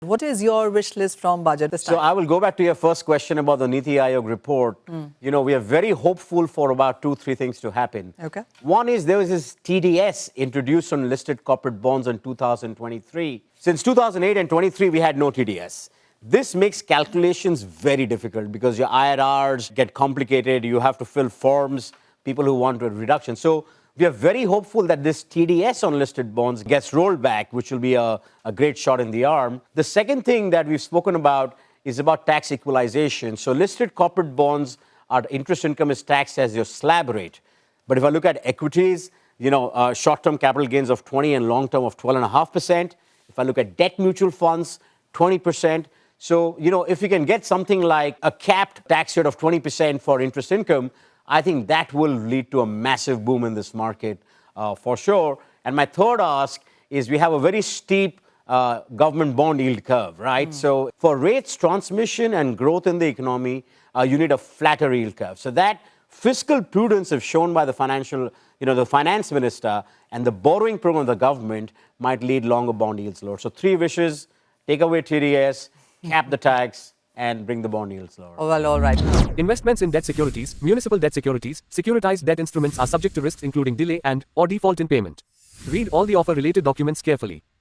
What is your wish list from budget this time? So I will go back to your first question about the Niti Aayog report. We are very hopeful for about 2-3 things to happen. Okay. One is there was this TDS introduced on listed corporate bonds in 2023. Since 2008 and 23, we had no TDS. This makes calculations very difficult because your IRRs get complicated. You have to fill forms, people who want a reduction. So we are very hopeful that this TDS on listed bonds gets rolled back, which will be a great shot in the arm. The second thing that we've spoken about is about tax equalization. So listed corporate bonds, our interest income is taxed as your slab rate. But if I look at equities, short-term capital gains of 20 and long-term of 12.5%. If I look at debt mutual funds, 20%. So, if you can get something like a capped tax rate of 20% for interest income, I think that will lead to a massive boom in this market for sure. And my third ask is we have a very steep government bond yield curve, right? So for rates transmission and growth in the economy, you need a flatter yield curve. So that fiscal prudence, if shown by the the finance minister and the borrowing program of the government, might lead longer bond yields lower. So 3 wishes: take away TDS, cap the tax, and bring the bond yields lower. Oh, well, all right. Investments in debt securities, municipal debt securities, securitized debt instruments are subject to risks including delay and/or default in payment. Read all the offer-related documents carefully.